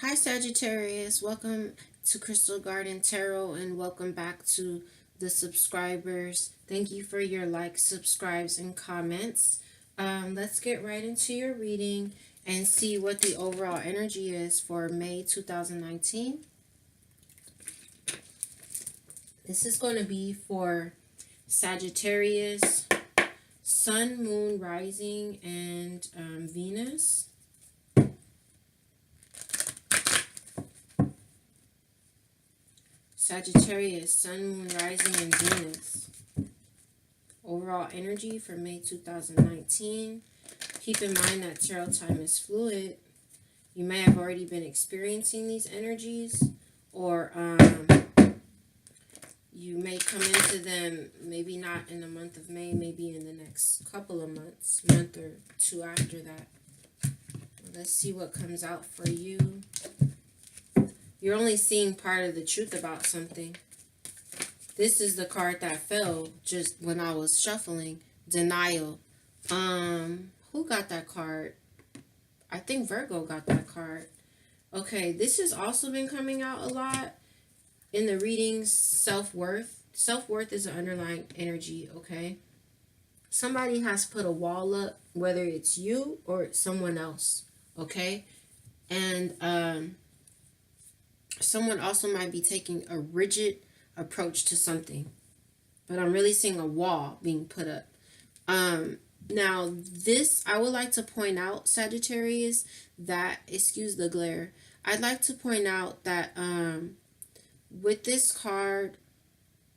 Hi Sagittarius, welcome to Crystal Garden Tarot and welcome back to the subscribers. Thank you for your likes, subscribes, and comments. Let's get right into your reading and see what the overall energy is for May 2019. This is going to be for Sagittarius, Sun, Moon, Rising, and Venus. Sagittarius, Sun, Moon, Rising, and Venus. Overall energy for May 2019. Keep in mind that tarot time is fluid. You may have already been experiencing these energies, or you may come into them maybe not in the month of May, maybe in the next couple of months, month or two after that. Let's see what comes out for you. You're only seeing part of the truth about something. This is the card that fell just when I was shuffling. Denial. Who got that card? I think Virgo got that card. Okay, this has also been coming out a lot in the readings. Self-worth. Self-worth is an underlying energy, okay? Somebody has put a wall up, whether it's you or it's someone else, okay? And someone also might be taking a rigid approach to something, but I'm really seeing a wall being put up. Now this, I would like to point out, Sagittarius, that, excuse the glare, I'd like to point out that with this card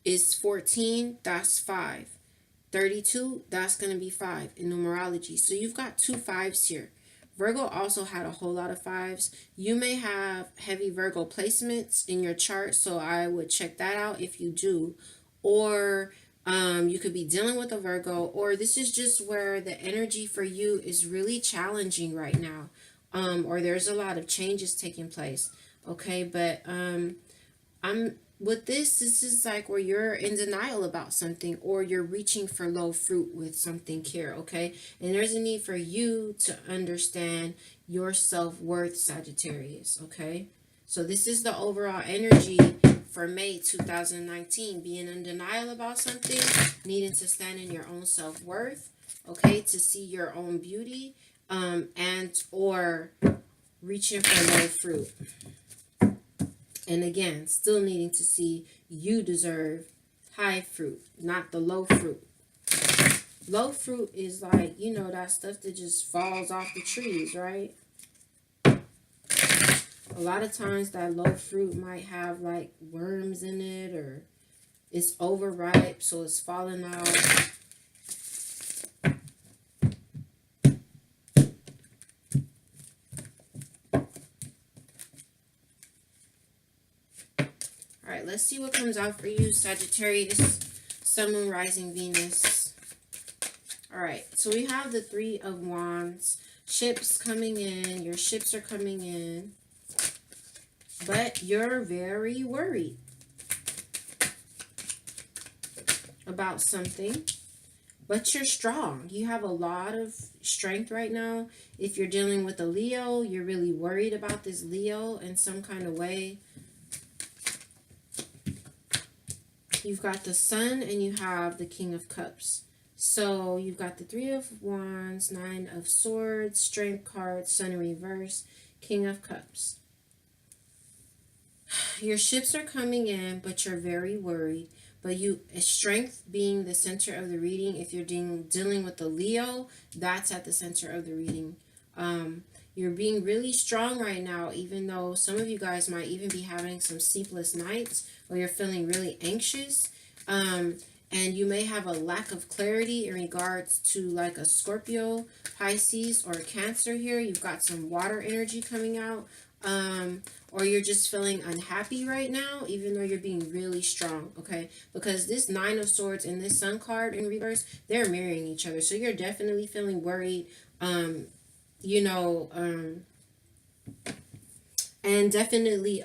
is 14, that's 5. 32, that's going to be 5 in numerology. So you've got 2 5s here. Virgo also had a whole lot of 5s. You may have heavy Virgo placements in your chart, so I would check that out if you do. Or you could be dealing with a Virgo, or this is just where the energy for you is really challenging right now. Or there's a lot of changes taking place. Okay, but I'm with this is like where you're in denial about something, or you're reaching for low fruit with something here, okay? And there's a need for you to understand your self-worth, Sagittarius, okay? So this is the overall energy for May 2019. Being in denial about something, needing to stand in your own self-worth, okay? To see your own beauty, and or reaching for low fruit. And again, still needing to see you deserve high fruit, not the low fruit. Low fruit is like, you know, that stuff that just falls off the trees, right? A lot of times that low fruit might have like worms in it, or it's overripe, so it's falling out. Alright, let's see what comes out for you, Sagittarius, Sun, Moon, Rising, Venus. Alright, so we have the 3 of Wands. Ships coming in. Your ships are coming in. But you're very worried about something. But you're strong. You have a lot of strength right now. If you're dealing with a Leo, you're really worried about this Leo in some kind of way. You've got the Sun and you have the King of Cups. So you've got the 3 of Wands, 9 of Swords, Strength card, Sun in reverse, King of Cups. Your ships are coming in, but you're very worried. But strength being the center of the reading. If you're dealing with the Leo, that's at the center of the reading. You're being really strong right now, even though some of you guys might even be having some sleepless nights, or you're feeling really anxious. And you may have a lack of clarity in regards to like a Scorpio, Pisces, or a Cancer here. You've got some water energy coming out. Or you're just feeling unhappy right now, even though you're being really strong, okay? Because this 9 of Swords and this Sun card in reverse, they're mirroring each other. So you're definitely feeling worried, you know, and definitely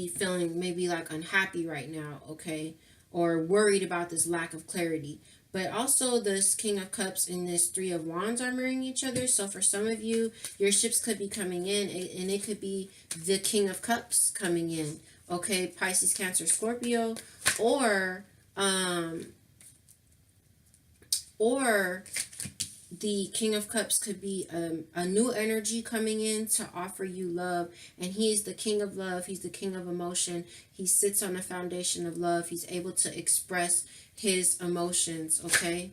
feeling maybe like unhappy right now, okay? Or worried about this lack of clarity. But also this King of Cups and this Three of Wands are mirroring each other. So for some of you, your ships could be coming in, and it could be the King of Cups coming in. Okay, Pisces, Cancer, Scorpio, or or the King of Cups could be a new energy coming in to offer you love. And he is the King of love. He's the King of emotion. He sits on the foundation of love. He's able to express his emotions, okay?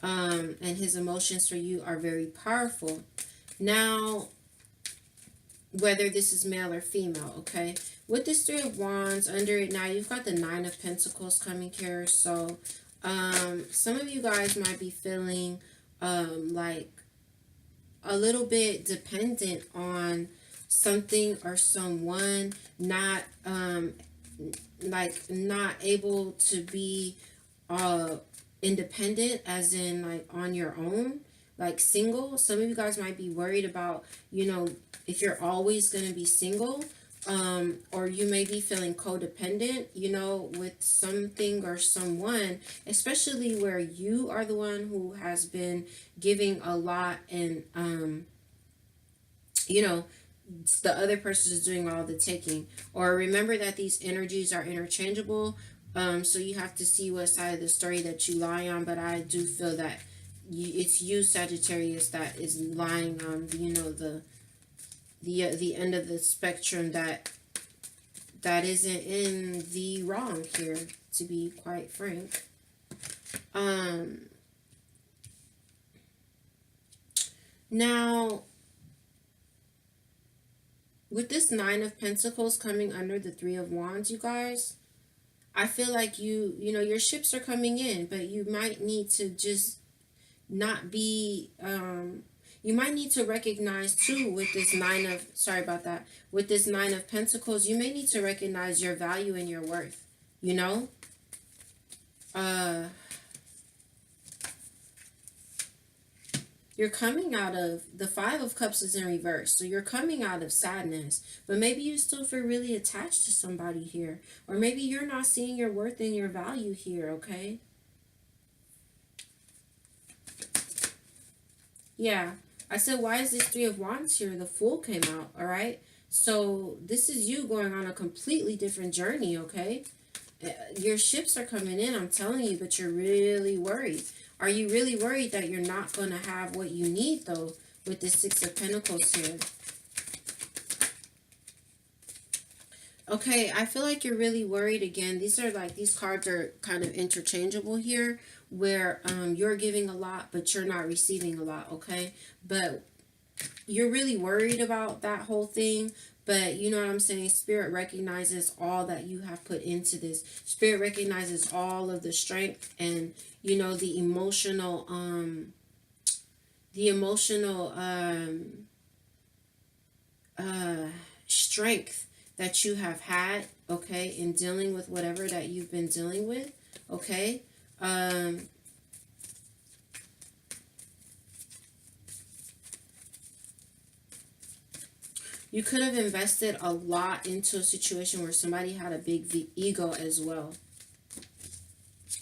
And his emotions for you are very powerful. Now, whether this is male or female, okay? With this Three of Wands, under it now, you've got the Nine of Pentacles coming here. So, some of you guys might be feeling like a little bit dependent on something or someone, not like not able to be independent, as in like on your own, like single. Some of you guys might be worried about, you know, if you're always going to be single. Or you may be feeling codependent, you know, with something or someone, especially where you are the one who has been giving a lot, and you know, the other person is doing all the taking. Or remember that these energies are interchangeable, so you have to see what side of the story that you lie on. But I do feel that it's you, Sagittarius, that is lying on, you know, the end of the spectrum that isn't in the wrong here, to be quite frank. Now, with this Nine of Pentacles coming under the Three of Wands, you guys, I feel like you know, your ships are coming in, but you might need to just not be, you might need to recognize too, with this with this Nine of Pentacles, you may need to recognize your value and your worth, you know? You're coming out of, the Five of Cups is in reverse, so you're coming out of sadness, but maybe you still feel really attached to somebody here, or maybe you're not seeing your worth and your value here, okay? Yeah, I said, why is this Three of Wands here? The Fool came out, all right? So this is you going on a completely different journey, okay? Your ships are coming in, I'm telling you, but you're really worried. Are you really worried that you're not going to have what you need, though, with the Six of Pentacles here? Okay, I feel like you're really worried again. These cards are kind of interchangeable here, where you're giving a lot, but you're not receiving a lot, okay? But you're really worried about that whole thing. But you know what I'm saying? Spirit recognizes all that you have put into this. Spirit recognizes all of the strength and, you know, the emotional strength that you have had, okay, in dealing with whatever that you've been dealing with, okay? You could have invested a lot into a situation where somebody had a big ego as well.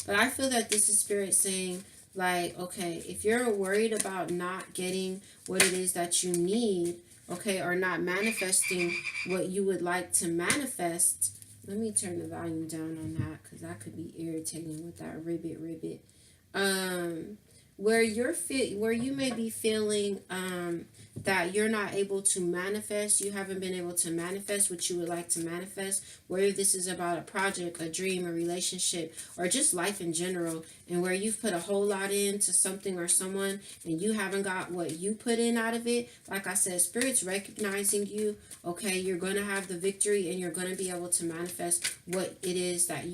But I feel that this is Spirit saying, like, okay, if you're worried about not getting what it is that you need, okay, or not manifesting what you would like to manifest, let me turn the volume down on that, because that could be irritating with that ribbit. Where you may be feeling that you're not able to manifest, you haven't been able to manifest what you would like to manifest, whether this is about a project, a dream, a relationship, or just life in general, and where you've put a whole lot into something or someone and you haven't got what you put in out of it. Like I said, Spirit's recognizing you, okay? You're going to have the victory, and you're going to be able to manifest what it is that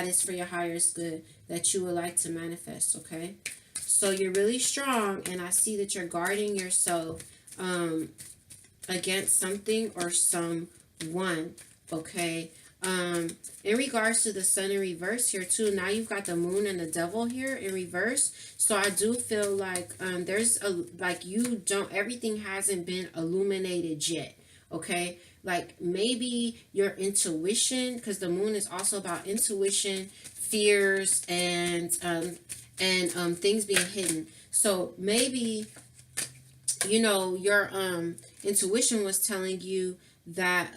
is for your highest good, that you would like to manifest, okay? So you're really strong, and I see that you're guarding yourself against something or someone, okay? In regards to the Sun in reverse here too, now you've got the Moon and the Devil here in reverse. So I do feel like everything hasn't been illuminated yet, okay? Like maybe your intuition, because the Moon is also about intuition, fears, and and things being hidden. So maybe, you know, your intuition was telling you that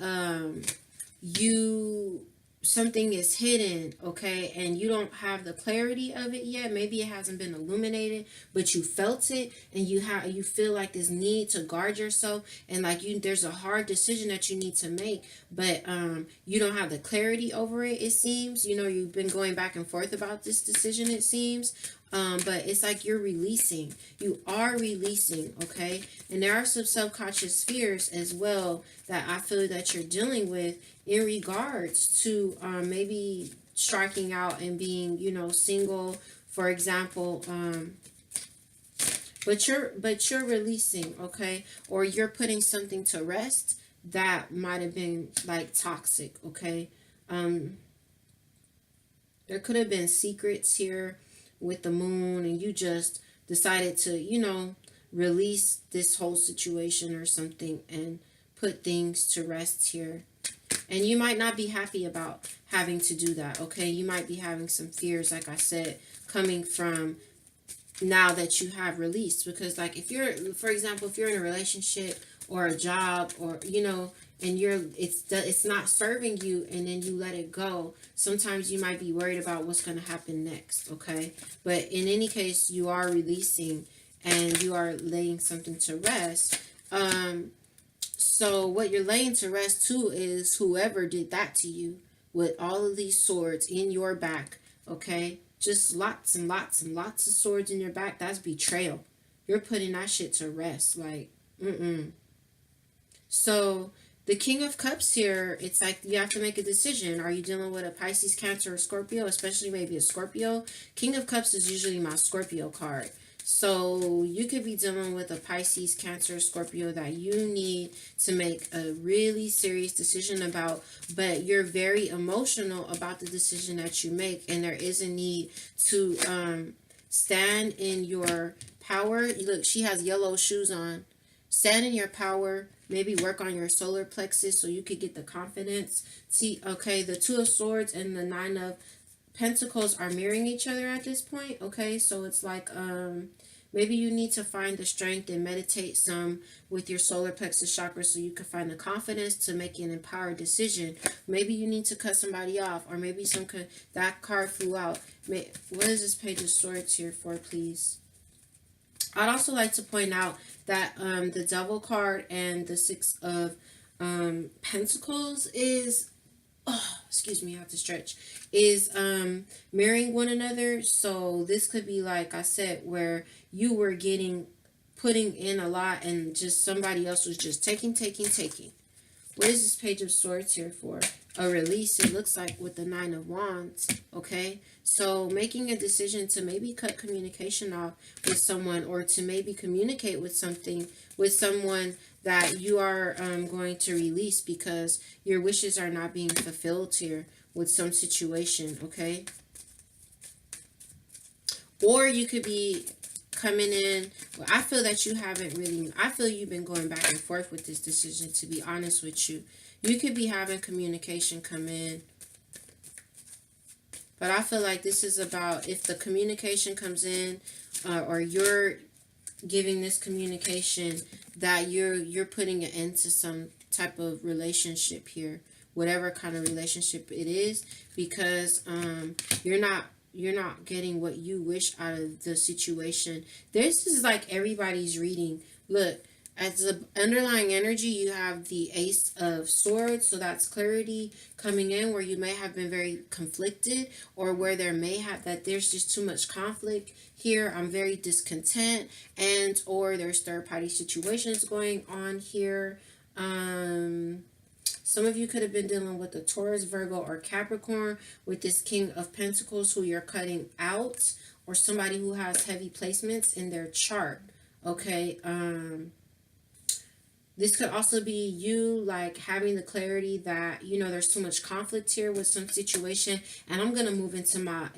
you something is hidden, okay, and you don't have the clarity of it yet. Maybe it hasn't been illuminated, but you felt it, and you feel like this need to guard yourself, and like there's a hard decision that you need to make, but you don't have the clarity over it. It seems, you know, you've been going back and forth about this decision, it seems. But it's like you're releasing. You are releasing, okay? And there are some subconscious fears as well that I feel that you're dealing with in regards to maybe striking out and being, you know, single, for example. But you're releasing, okay? Or you're putting something to rest that might have been like toxic, okay? There could have been secrets here with the moon, and you just decided to, you know, release this whole situation or something and put things to rest here. And you might not be happy about having to do that, okay? You might be having some fears, like I said, coming from now that you have released. Because, like, if you're, for example, if you're in a relationship or a job, or, you know, and it's not serving you, and then you let it go, sometimes you might be worried about what's going to happen next, okay? But in any case, you are releasing and you are laying something to rest. So what you're laying to rest too is whoever did that to you with all of these swords in your back, okay? Just lots and lots and lots of swords in your back. That's betrayal. You're putting that shit to rest. Like, So the King of Cups here, it's like you have to make a decision. Are you dealing with a Pisces, Cancer, or Scorpio? Especially maybe a Scorpio. King of Cups is usually my Scorpio card. So you could be dealing with a Pisces, Cancer, Scorpio that you need to make a really serious decision about, but you're very emotional about the decision that you make, and there is a need to stand in your power. Look, she has yellow shoes on. Stand in your power. Maybe work on your solar plexus so you could get the confidence. See, okay, the Two of Swords and the Nine of Pentacles are mirroring each other at this point, okay? So it's like maybe you need to find the strength and meditate some with your solar plexus chakra so you can find the confidence to make an empowered decision. Maybe you need to cut somebody off, or maybe that card flew out. What is this Page of Swords here for, please? I'd also like to point out that the Devil card and the Six of Pentacles is, excuse me, I have to stretch, is mirroring one another. So this could be, like I said, where you were putting in a lot, and just somebody else was just taking. What is this Page of Swords here for? A release, it looks like, with the Nine of Wands, okay? So making a decision to maybe cut communication off with someone, or to maybe communicate with someone that you are going to release because your wishes are not being fulfilled here with some situation, okay? Or you could be coming in, well, I feel that you haven't really, I feel you've been going back and forth with this decision, to be honest with you. You could be having communication come in, but I feel like this is about, if the communication comes in, or you're giving this communication, that you're putting an end to some type of relationship here, whatever kind of relationship it is, because you're not getting what you wish out of the situation. This is like everybody's reading. Look, as the underlying energy, you have the Ace of Swords, so that's clarity coming in, where you may have been very conflicted, or where there's just too much conflict here. I'm very discontent, and or there's third-party situations going on here. Some of you could have been dealing with a Taurus, Virgo, or Capricorn with this King of Pentacles who you're cutting out, or somebody who has heavy placements in their chart, okay? This could also be you, like, having the clarity that, you know, there's too much conflict here with some situation, and I'm going to move into my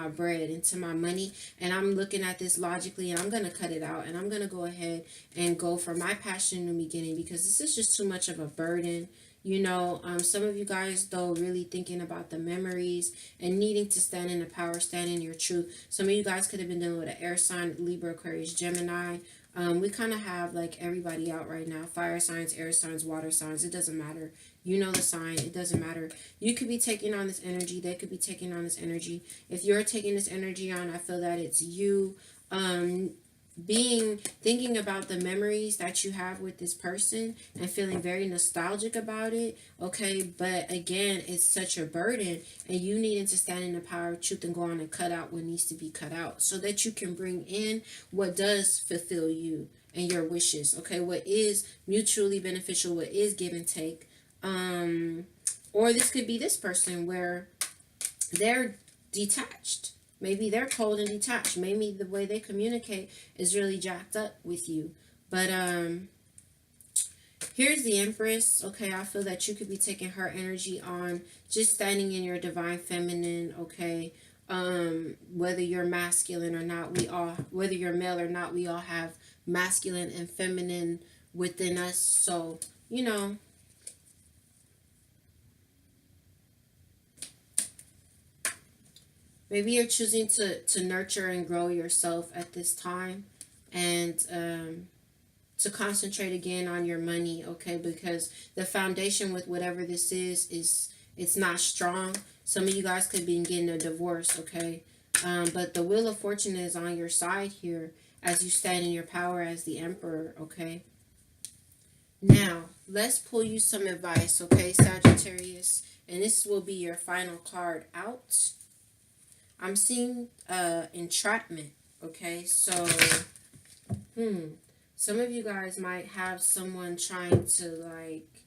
bread, into my money, and I'm looking at this logically, and I'm going to cut it out, and I'm going to go ahead and go for my passion in the beginning, because this is just too much of a burden. You know, some of you guys, though, really thinking about the memories and needing to stand in the power, stand in your truth. Some of you guys could have been dealing with an air sign, Libra, Aquarius, Gemini. We kind of have like everybody out right now. Fire signs, air signs, water signs. It doesn't matter. You know the sign. It doesn't matter. You could be taking on this energy. They could be taking on this energy. If you're taking this energy on, I feel that it's you thinking about the memories that you have with this person and feeling very nostalgic about it. Okay, but again, it's such a burden, and you needing to stand in the power of truth and go on and cut out what needs to be cut out so that you can bring in what does fulfill you and your wishes. Okay, what is mutually beneficial, what is give and take. Or this could be this person where they're detached. Maybe they're cold and detached. Maybe the way they communicate is really jacked up with you. But here's the Empress. Okay, I feel that you could be taking her energy on, just standing in your divine feminine. Okay, whether you're masculine or not, whether you're male or not, we all have masculine and feminine within us. So, you know, maybe you're choosing to nurture and grow yourself at this time, and to concentrate again on your money, okay? Because the foundation with whatever this is it's not strong. Some of you guys could be getting a divorce, okay? But the wheel of fortune is on your side here as you stand in your power as the emperor, okay? Now, let's pull you some advice, okay, Sagittarius? And this will be your final card out. I'm seeing entrapment, okay? So, some of you guys might have someone trying to like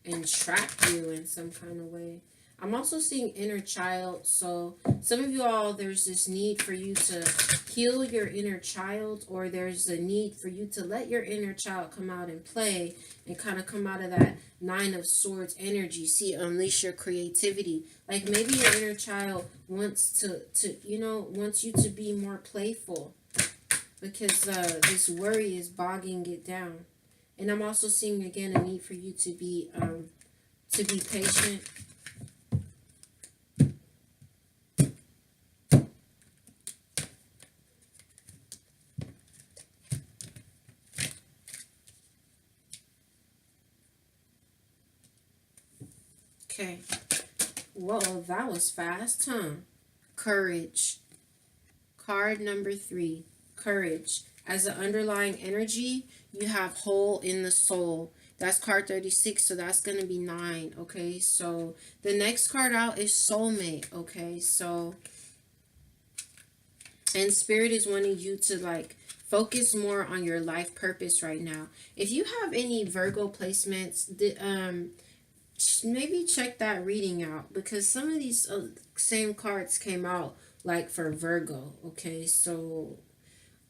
entrap you in some kind of way. I'm also seeing inner child. So some of you all, there's this need for you to heal your inner child, or there's a need for you to let your inner child come out and play and kind of come out of that Nine of Swords energy. See, unleash your creativity. Like maybe your inner child wants wants you to be more playful, because this worry is bogging it down. And I'm also seeing again a need for you to be patient. Okay. Whoa, that was fast, huh? Courage. Card number 3, courage. As an underlying energy, you have hole in the soul. That's card 36, so that's going to be 9, okay? So the next card out is soulmate, okay? So, and spirit is wanting you to like focus more on your life purpose right now. If you have any Virgo placements, maybe check that reading out, because some of these same cards came out like for Virgo, okay? So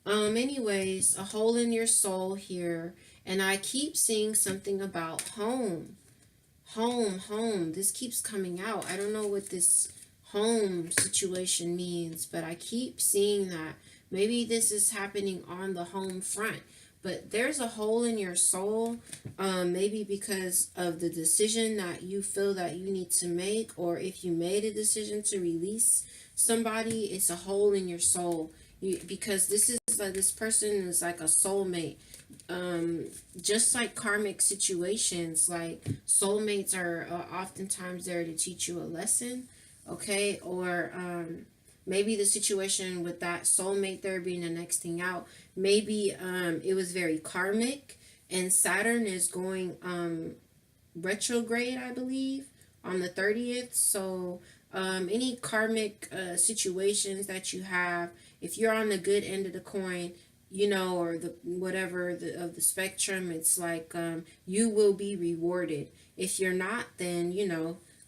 anyways, a hole in your soul here, and I keep seeing something about home. Home. This keeps coming out. I don't know what this home situation means, but I keep seeing that. Maybe this is happening on the home front, but there's a hole in your soul, maybe because of the decision that you feel that you need to make, or if you made a decision to release somebody, it's a hole in your soul. Because this is like, this person is like a soulmate. Just like karmic situations, like soulmates are oftentimes there to teach you a lesson, okay? Or maybe the situation with that soulmate there being the next thing out, maybe it was very karmic, and Saturn is going retrograde, I believe, on the 30th. So any karmic situations that you have, if you're on the good end of the coin, or the whatever of the spectrum, it's like you will be rewarded. If you're not, then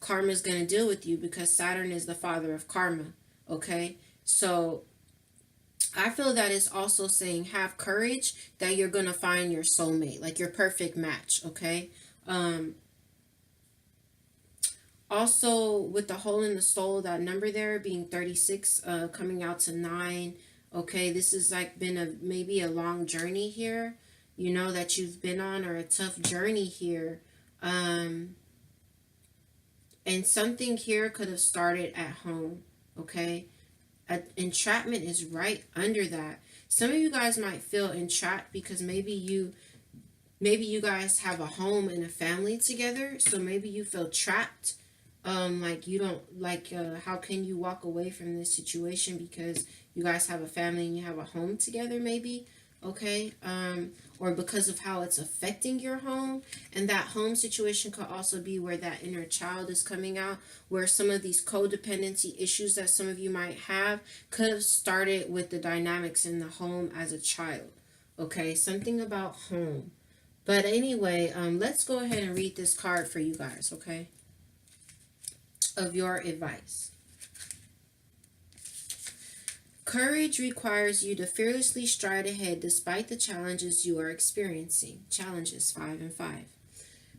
karma's going to deal with you, because Saturn is the father of karma, okay? So I feel that it's also saying have courage, that you're going to find your soulmate, like your perfect match, okay? Also, with the hole in the soul, that number there being 36, coming out to 9, okay, this has like been maybe a long journey here, that you've been on, or a tough journey here. And something here could have started at home, okay? Entrapment is right under that. Some of you guys might feel entrapped because maybe you guys have a home and a family together, so maybe you feel trapped. Like you don't like how can you walk away from this situation because you guys have a family and you have a home together, maybe, okay? Or because of how it's affecting your home. And that home situation could also be where that inner child is coming out, where some of these codependency issues that some of you might have could have started with the dynamics in the home as a child, okay? Something about home. But anyway, let's go ahead and read this card for you guys, okay? Of your advice. Courage requires you to fearlessly stride ahead despite the challenges you are experiencing. Challenges 5 and 5.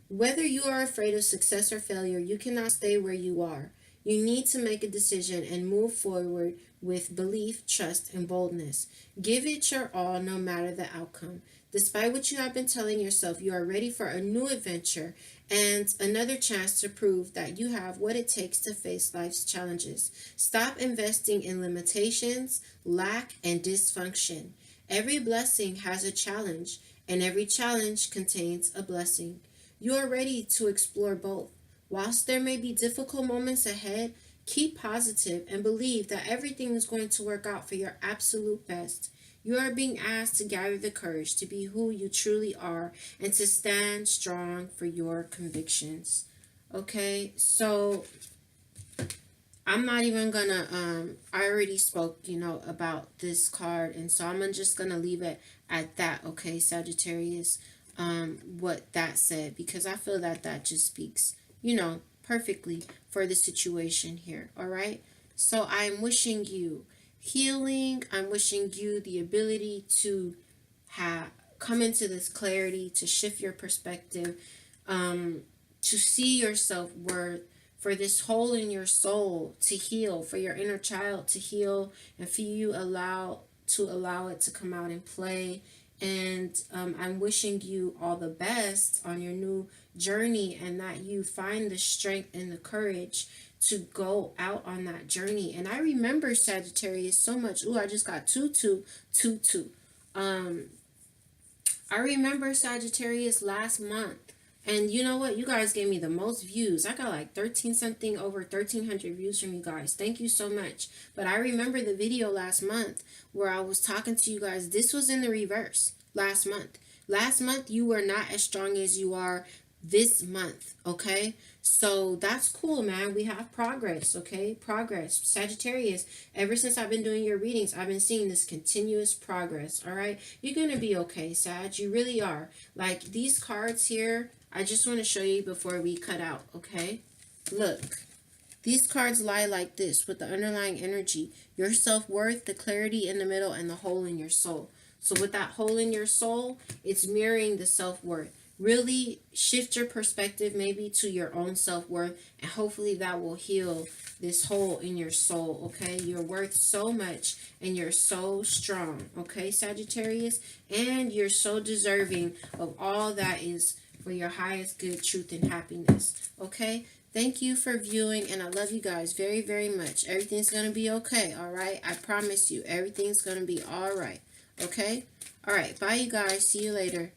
Whether you are afraid of success or failure, you cannot stay where you are. You need to make a decision and move forward with belief, trust, and boldness. Give it your all no matter the outcome. Despite what you have been telling yourself, you are ready for a new adventure and another chance to prove that you have what it takes to face life's challenges. Stop investing in limitations, lack, and dysfunction. Every blessing has a challenge, and every challenge contains a blessing. You are ready to explore both. Whilst there may be difficult moments ahead, keep positive and believe that everything is going to work out for your absolute best. You are being asked to gather the courage to be who you truly are and to stand strong for your convictions. Okay, so I'm not even gonna, I already spoke, about this card, and so I'm just gonna leave it at that, okay, Sagittarius, what that said, because I feel that that just speaks, perfectly for the situation here, all right? So I'm wishing you healing. I'm wishing you the ability to come into this clarity, to shift your perspective, to see your self-worth, for this hole in your soul to heal, for your inner child to heal, and for you to allow it to come out and play. And I'm wishing you all the best on your new journey, and that you find the strength and the courage to go out on that journey. And I remember Sagittarius so much. Ooh, I just got 2222. I remember Sagittarius last month. And you know what? You guys gave me the most views. I got like 13 something, over 1,300 views from you guys. Thank you so much. But I remember the video last month where I was talking to you guys. This was in the reverse last month. Last month, you were not as strong as you are this month, okay? So that's cool, man. We have progress, okay? Progress. Sagittarius, ever since I've been doing your readings, I've been seeing this continuous progress, all right? You're going to be okay, Sag. You really are. Like these cards here, I just want to show you before we cut out, okay? Look, these cards lie like this with the underlying energy, your self-worth, the clarity in the middle, and the hole in your soul. So with that hole in your soul, it's mirroring the self-worth. Really shift your perspective maybe to your own self-worth, and hopefully that will heal this hole in your soul, okay? You're worth so much, and you're so strong, okay, Sagittarius? And you're so deserving of all that is for your highest good, truth, and happiness, okay? Thank you for viewing, and I love you guys very, very much. Everything's going to be okay, all right? I promise you, everything's going to be all right, okay? All right, bye, you guys. See you later.